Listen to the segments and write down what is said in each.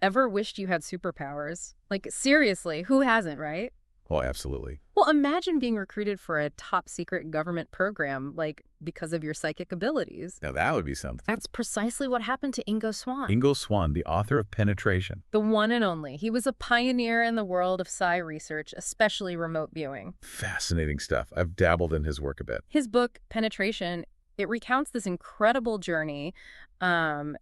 Ever wished you had superpowers? Like, seriously, who hasn't, right? Oh, absolutely. Well, imagine being recruited for a top secret government program, like, because of your psychic abilities. Now that would be something. That's precisely what happened to Ingo Swann. Ingo Swann, the author of Penetration. The one and only. He was a pioneer in the world of psi research, especially remote viewing. Fascinating stuff. I've dabbled in his work a bit. His book, Penetration, it recounts this incredible journey,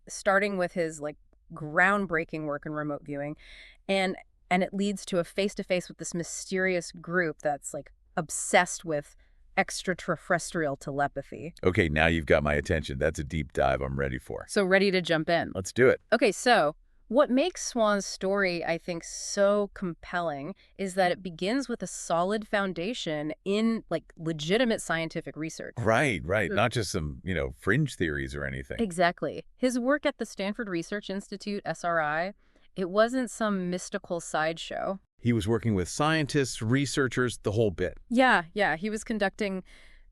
starting with his, like, groundbreaking work in remote viewing, and and it leads to a face-to-face with this mysterious group that's, like, obsessed with extraterrestrial telepathy. Okay, now you've got my attention. That's a deep dive I'm ready for. So ready to jump in. Let's do it. Okay, so what makes Swann's story, I think, so compelling is that it begins with a solid foundation in, like, legitimate scientific research. Right. Not just some, fringe theories or anything. Exactly. His work at the Stanford Research Institute, SRI, it wasn't some mystical sideshow. He was working with scientists, researchers, the whole bit. Yeah. He was conducting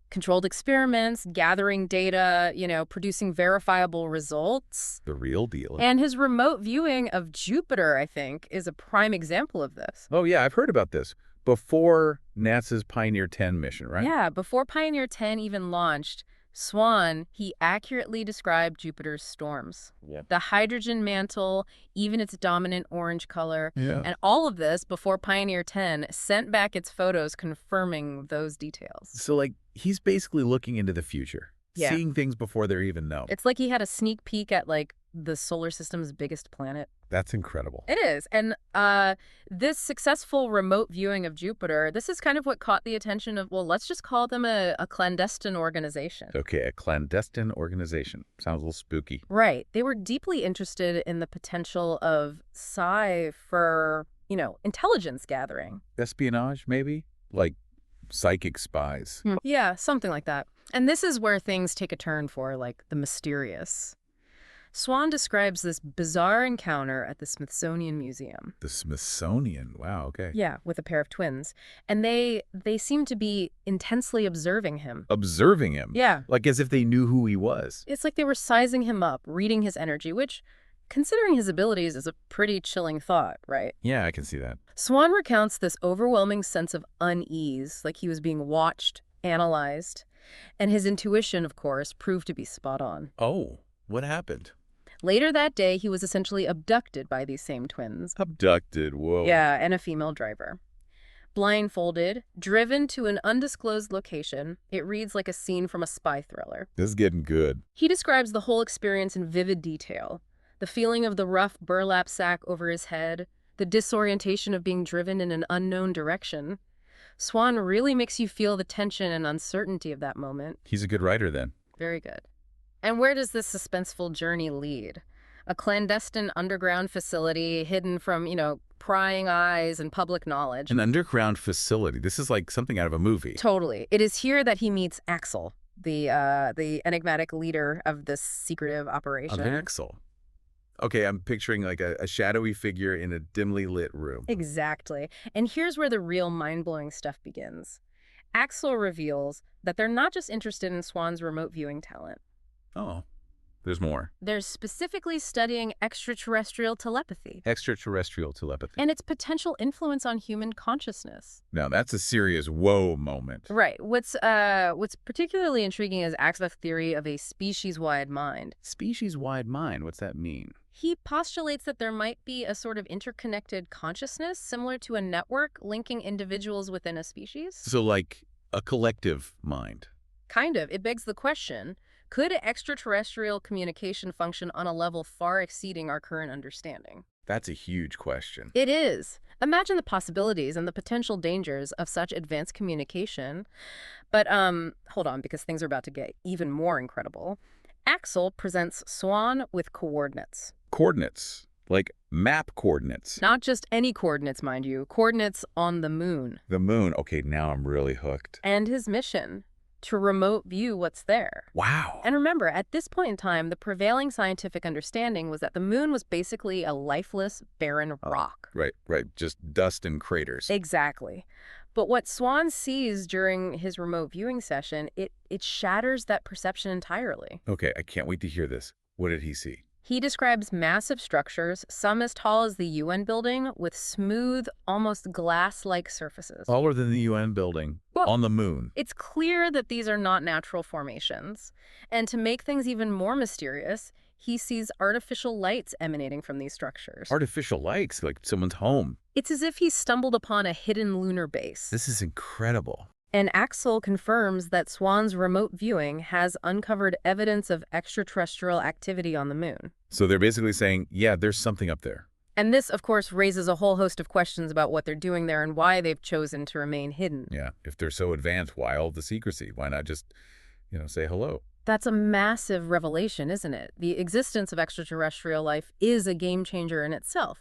controlled experiments, gathering data, producing verifiable results. The real deal. And his remote viewing of Jupiter, I think, is a prime example of this. Oh, yeah, I've heard about this. Before NASA's Pioneer 10 mission, right? Yeah, before Pioneer 10 even launched, Swann, he accurately described Jupiter's storms. Yeah. The hydrogen mantle, even its dominant orange color, Yeah. and all of this before Pioneer 10 sent back its photos confirming those details. So, he's basically looking into the future, Yeah. seeing things before they're even known. It's like he had a sneak peek at, like, the solar system's biggest planet. That's incredible. It is. And this successful remote viewing of Jupiter, this is kind of what caught the attention of, well, let's just call them a clandestine organization. Okay, a clandestine organization. Sounds a little spooky. Right. They were deeply interested in the potential of psi for, intelligence gathering. Espionage, maybe? Like psychic spies. Yeah, something like that. And this is where things take a turn for, like, the mysterious. Swann describes this bizarre encounter at the Smithsonian Museum. The Smithsonian. Wow, okay. Yeah, with a pair of twins. And they seem to be intensely observing him. Observing him? Yeah. Like as if they knew who he was. It's like they were sizing him up, reading his energy, which, considering his abilities, is a pretty chilling thought, right? Yeah, I can see that. Swann recounts this overwhelming sense of unease, like he was being watched, analyzed, and his intuition, of course, proved to be spot on. Oh, what happened? Later that day, he was essentially abducted by these same twins. Abducted, whoa. Yeah, and a female driver. Blindfolded, driven to an undisclosed location, it reads like a scene from a spy thriller. This is getting good. He describes the whole experience in vivid detail. The feeling of the rough burlap sack over his head, the disorientation of being driven in an unknown direction. Swann really makes you feel the tension and uncertainty of that moment. He's a good writer then. Very good. And where does this suspenseful journey lead? A clandestine underground facility hidden from, prying eyes and public knowledge. An underground facility. This is like something out of a movie. Totally. It is here that he meets Axel, the enigmatic leader of this secretive operation. Axel. Okay, I'm picturing like a shadowy figure in a dimly lit room. Exactly. And here's where the real mind-blowing stuff begins. Axel reveals that they're not just interested in Swann's remote viewing talent. Oh, there's more. They're specifically studying extraterrestrial telepathy. Extraterrestrial telepathy. And its potential influence on human consciousness. Now, that's a serious whoa moment. Right. What's particularly intriguing is Axel's theory of a species-wide mind. Species-wide mind? What's that mean? He postulates that there might be a sort of interconnected consciousness similar to a network linking individuals within a species. So like a collective mind. Kind of. It begs the question, could extraterrestrial communication function on a level far exceeding our current understanding? That's a huge question. It is. Imagine the possibilities and the potential dangers of such advanced communication. But hold on, because things are about to get even more incredible. Axel presents Swann with coordinates. Coordinates? Like map coordinates? Not just any coordinates, mind you. Coordinates on the moon. The moon. Okay, now I'm really hooked. And his mission, to remote view what's there. Wow. And remember, at this point in time, the prevailing scientific understanding was that the moon was basically a lifeless, barren rock. Right. Just dust and craters. Exactly. But what Swann sees during his remote viewing session, it shatters that perception entirely. Okay, I can't wait to hear this. What did he see? He describes massive structures, some as tall as the UN building, with smooth, almost glass-like surfaces. Taller than the UN building. Well, On the moon. it's clear that these are not natural formations. And to make things even more mysterious, he sees artificial lights emanating from these structures. Artificial lights, like someone's home. It's as if he's stumbled upon a hidden lunar base. This is incredible. And Axel confirms that Swann's remote viewing has uncovered evidence of extraterrestrial activity on the moon. So they're basically saying, yeah, there's something up there. And this, of course, raises a whole host of questions about what they're doing there and why they've chosen to remain hidden. Yeah, if they're so advanced, why all the secrecy? Why not just, say hello? That's a massive revelation, isn't it? The existence of extraterrestrial life is a game changer in itself.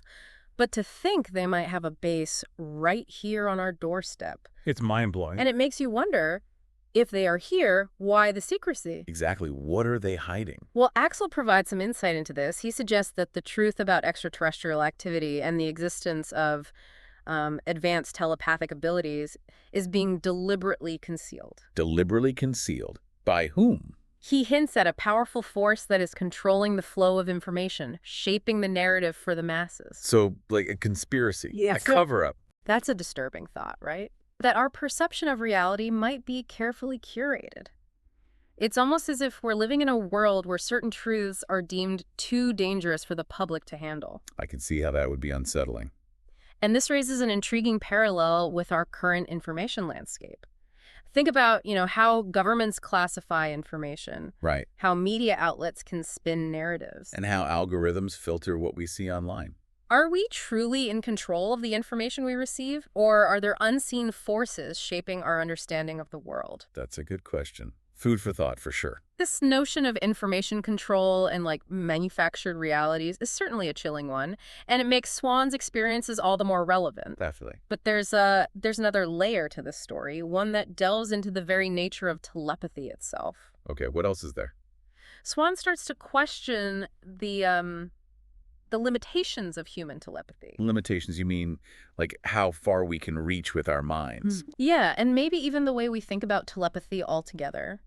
But to think they might have a base right here on our doorstep. It's mind-blowing. And it makes you wonder, if they are here, why the secrecy? Exactly. What are they hiding? Well, Axel provides some insight into this. He suggests that the truth about extraterrestrial activity and the existence of advanced telepathic abilities is being deliberately concealed. Deliberately concealed. By whom? He hints at a powerful force that is controlling the flow of information, shaping the narrative for the masses. So, like a conspiracy. Yeah, A cover-up. That's a disturbing thought, right? That our perception of reality might be carefully curated. It's almost as if we're living in a world where certain truths are deemed too dangerous for the public to handle. I can see how that would be unsettling. And this raises an intriguing parallel with our current information landscape. Think about, how governments classify information. Right. How media outlets can spin narratives. And how algorithms filter what we see online. Are we truly in control of the information we receive, or are there unseen forces shaping our understanding of the world? That's a good question. Food for thought, for sure. This notion of information control and manufactured realities is certainly a chilling one, and it makes Swann's experiences all the more relevant. Definitely. But there's another layer to this story, one that delves into the very nature of telepathy itself. Okay, what else is there? Swann starts to question the limitations of human telepathy. Limitations, you mean like how far we can reach with our minds? Yeah, and maybe even the way we think about telepathy altogether.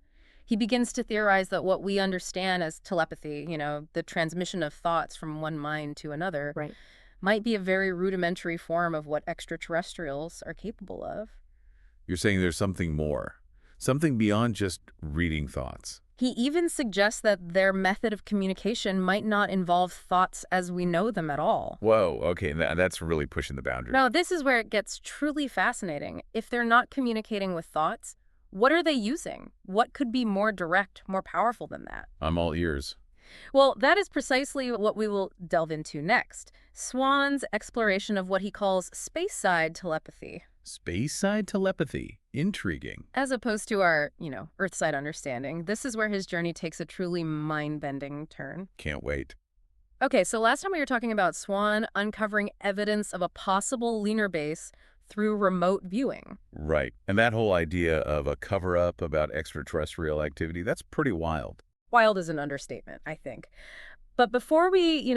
He begins to theorize that what we understand as telepathy, the transmission of thoughts from one mind to another, Right. might be a very rudimentary form of what extraterrestrials are capable of. You're saying there's something more, something beyond just reading thoughts. He even suggests that their method of communication might not involve thoughts as we know them at all. Whoa, okay, that's really pushing the boundary. Now, this is where it gets truly fascinating. If they're not communicating with thoughts, what are they using? What could be more direct, more powerful than that? I'm all ears. Well, that is precisely what we will delve into next. Swann's exploration of what he calls space-side telepathy. Space-side telepathy. Intriguing. As opposed to our, Earthside understanding, this is where his journey takes a truly mind-bending turn. Can't wait. Okay, so last time we were talking about Swann uncovering evidence of a possible lunar base through remote viewing. Right. And that whole idea of a cover-up about extraterrestrial activity, that's pretty wild. Wild is an understatement, I think. But before we,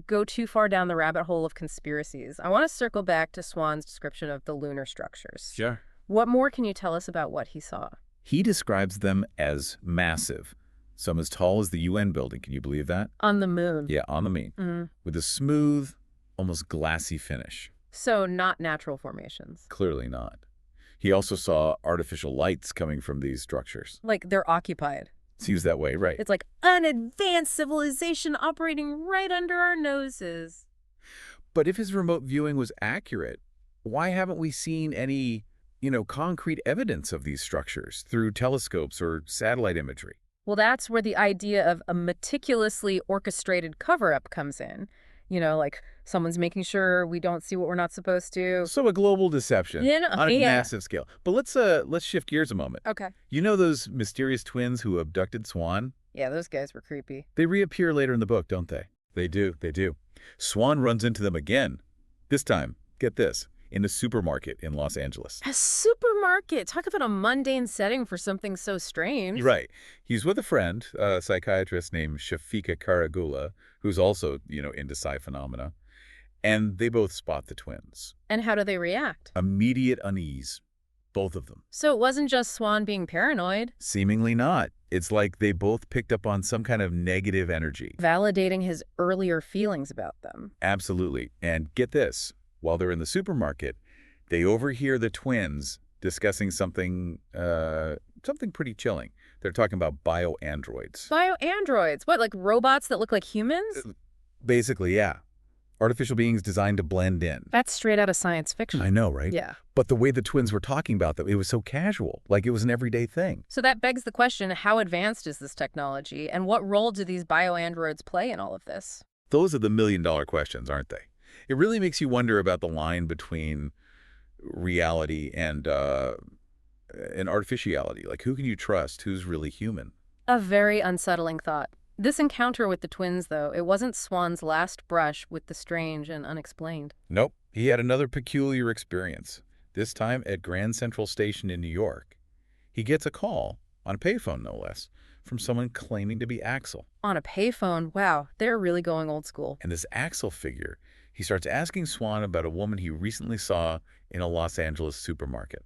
go too far down the rabbit hole of conspiracies, I want to circle back to Swann's description of the lunar structures. Sure. What more can you tell us about what he saw? He describes them as massive. Some as tall as the UN building. Can you believe that? On the moon. Yeah, on the moon. With a smooth, almost glassy finish. So not natural formations. Clearly not. He also saw artificial lights coming from these structures. Like they're occupied. Seems that way, right? It's like an advanced civilization operating right under our noses. But if his remote viewing was accurate, why haven't we seen any, concrete evidence of these structures through telescopes or satellite imagery? Well, that's where the idea of a meticulously orchestrated cover-up comes in. Like someone's making sure we don't see what we're not supposed to. So a global deception on a massive scale. But let's shift gears a moment. Okay. You know those mysterious twins who abducted Swann? Yeah, those guys were creepy. They reappear later in the book, don't they? They do. Swann runs into them again. This time, get this, in a supermarket in Los Angeles. A supermarket! Talk about a mundane setting for something so strange. Right. He's with a friend, a psychiatrist named Shafika Karagula, who's also, into psi phenomena. And they both spot the twins. And how do they react? Immediate unease. both of them. So it wasn't just Swann being paranoid. Seemingly not. It's like they both picked up on some kind of negative energy. Validating his earlier feelings about them. Absolutely. And get this, while they're in the supermarket, they overhear the twins discussing something pretty chilling. They're talking about bio-androids. Bio-androids? What, like robots that look like humans? Basically, yeah. Artificial beings designed to blend in. That's straight out of science fiction. I know, right? Yeah. But the way the twins were talking about them, it was so casual, like it was an everyday thing. So that begs the question, how advanced is this technology, and what role do these bio-androids play in all of this? Those are the million-dollar questions, aren't they? It really makes you wonder about the line between reality and artificiality. Like, who can you trust? Who's really human? A very unsettling thought. This encounter with the twins, though, it wasn't Swann's last brush with the strange and unexplained. Nope. He had another peculiar experience, this time at Grand Central Station in New York. He gets a call, on a payphone no less, from someone claiming to be Axel. On a payphone? Wow, they're really going old school. And this Axel figure, he starts asking Swann about a woman he recently saw in a Los Angeles supermarket.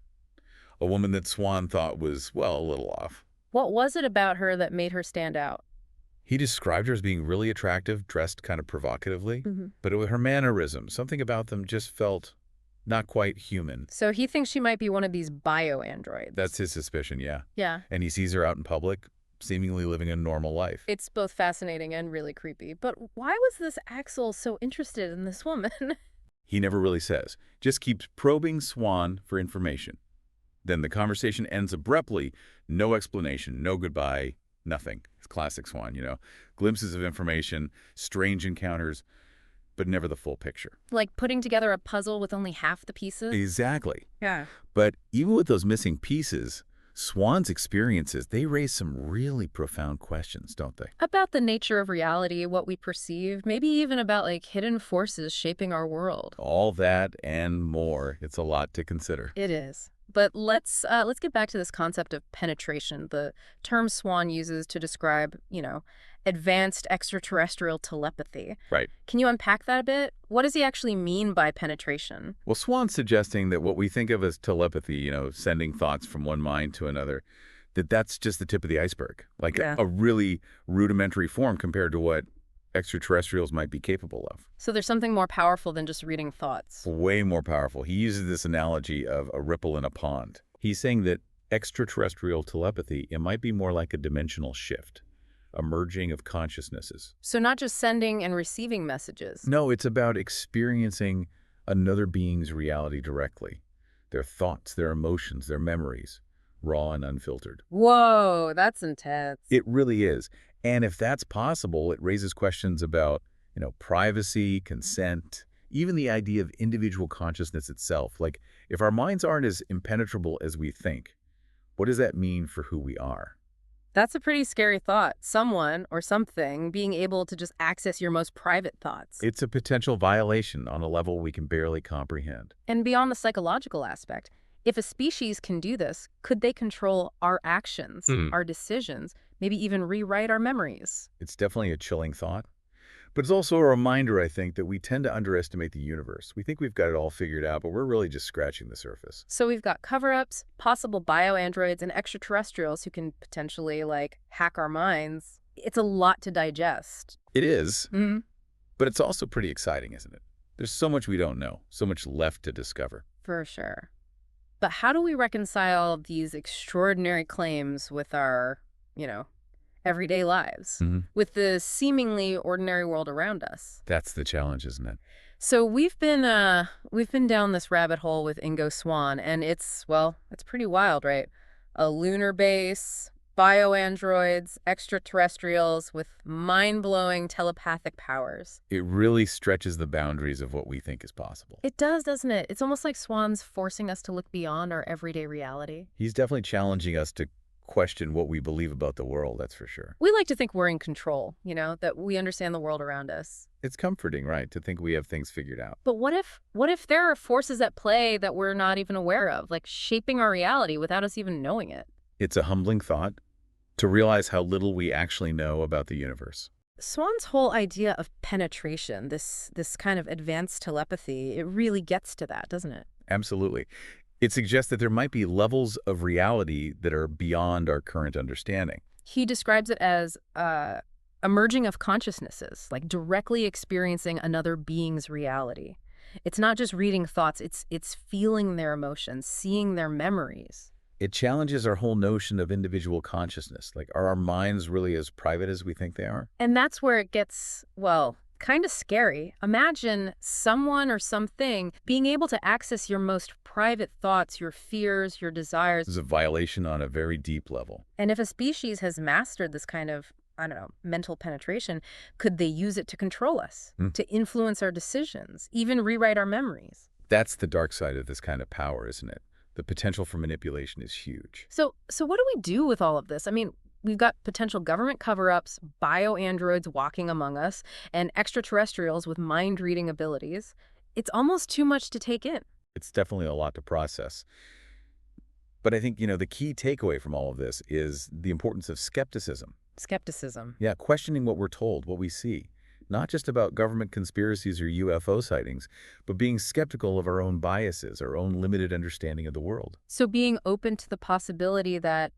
A woman that Swann thought was, well, a little off. What was it about her that made her stand out? He described her as being really attractive, dressed kind of provocatively, but with her mannerisms, something about them just felt not quite human. So he thinks she might be one of these bio-androids. That's his suspicion, yeah. Yeah. And he sees her out in public, seemingly living a normal life. It's both fascinating and really creepy. But why was this Axel so interested in this woman? He never really says, just keeps probing Swann for information. Then the conversation ends abruptly, no explanation, no goodbye, nothing. It's classic Swann, you know. Glimpses of information, strange encounters, but never the full picture. Like putting together a puzzle with only half the pieces? Exactly. Yeah. But even with those missing pieces, Swann's experiences, they raise some really profound questions, don't they? About the nature of reality, what we perceive, maybe even about like hidden forces shaping our world. All that and more. It's a lot to consider. It is. But let's get back to this concept of penetration, the term Swann uses to describe, advanced extraterrestrial telepathy. Right. Can you unpack that a bit? What does he actually mean by penetration? Well, Swann's suggesting that what we think of as telepathy, sending thoughts from one mind to another, that's just the tip of the iceberg. Like a really rudimentary form compared to what extraterrestrials might be capable of. So there's something more powerful than just reading thoughts. Way more powerful. He uses this analogy of a ripple in a pond. He's saying that extraterrestrial telepathy, it might be more like a dimensional shift, a merging of consciousnesses. So not just sending and receiving messages. No, it's about experiencing another being's reality directly. Their thoughts, their emotions, their memories, raw and unfiltered. Whoa, that's intense. It really is. And if that's possible, it raises questions about, privacy, consent, even the idea of individual consciousness itself. Like, if our minds aren't as impenetrable as we think, what does that mean for who we are? That's a pretty scary thought. Someone or something being able to just access your most private thoughts. It's a potential violation on a level we can barely comprehend. And beyond the psychological aspect, if a species can do this, could they control our actions, our decisions, maybe even rewrite our memories? It's definitely a chilling thought. But it's also a reminder, I think, that we tend to underestimate the universe. We think we've got it all figured out, but we're really just scratching the surface. So we've got cover-ups, possible bio-androids, and extraterrestrials who can potentially, hack our minds. It's a lot to digest. It is, but it's also pretty exciting, isn't it? There's so much we don't know, so much left to discover. For sure. But how do we reconcile these extraordinary claims with our, everyday lives, with the seemingly ordinary world around us? That's the challenge, isn't it? So we've been down this rabbit hole with Ingo Swann, and it's pretty wild, right? A lunar base, bio-androids, extraterrestrials with mind-blowing telepathic powers. It really stretches the boundaries of what we think is possible. It does, doesn't it? It's almost like Swann's forcing us to look beyond our everyday reality. He's definitely challenging us to question what we believe about the world, that's for sure. We like to think we're in control, that we understand the world around us. It's comforting, right, to think we have things figured out. But what if there are forces at play that we're not even aware of, like shaping our reality without us even knowing it? It's a humbling thought to realize how little we actually know about the universe. Swann's whole idea of penetration, this kind of advanced telepathy, it really gets to that, doesn't it? Absolutely. It suggests that there might be levels of reality that are beyond our current understanding. He describes it as a merging of consciousnesses, like directly experiencing another being's reality. It's not just reading thoughts, it's feeling their emotions, seeing their memories. It challenges our whole notion of individual consciousness. Like, are our minds really as private as we think they are? And that's where it gets, well, kind of scary. Imagine someone or something being able to access your most private thoughts, your fears, your desires. This is a violation on a very deep level. And if a species has mastered this kind of, I don't know, mental penetration, could they use it to control us, Hmm. to influence our decisions, even rewrite our memories? That's the dark side of this kind of power, isn't it? The potential for manipulation is huge. So what do we do with all of this? I mean, we've got potential government cover-ups, bio-androids walking among us, and extraterrestrials with mind-reading abilities. It's almost too much to take in. It's definitely a lot to process. But I think, the key takeaway from all of this is the importance of skepticism. Skepticism. Yeah, questioning what we're told, what we see. Not just about government conspiracies or UFO sightings, but being skeptical of our own biases, our own limited understanding of the world. So being open to the possibility that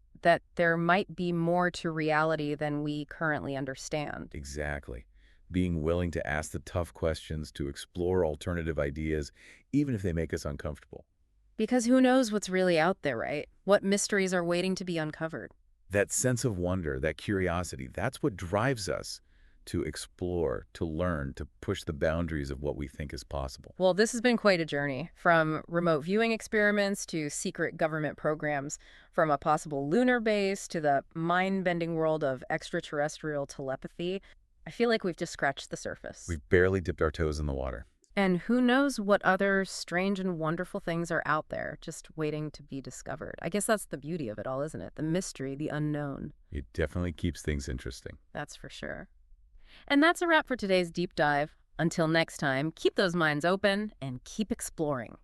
there might be more to reality than we currently understand. Exactly. Being willing to ask the tough questions, to explore alternative ideas, even if they make us uncomfortable. Because who knows what's really out there, right? What mysteries are waiting to be uncovered? That sense of wonder, that curiosity, that's what drives us to explore, to learn, to push the boundaries of what we think is possible. Well, this has been quite a journey, from remote viewing experiments to secret government programs, from a possible lunar base to the mind-bending world of extraterrestrial telepathy. I feel like we've just scratched the surface. We've barely dipped our toes in the water. And who knows what other strange and wonderful things are out there, just waiting to be discovered. I guess that's the beauty of it all, isn't it? The mystery, the unknown. It definitely keeps things interesting. That's for sure. And that's a wrap for today's deep dive. Until next time, keep those minds open and keep exploring.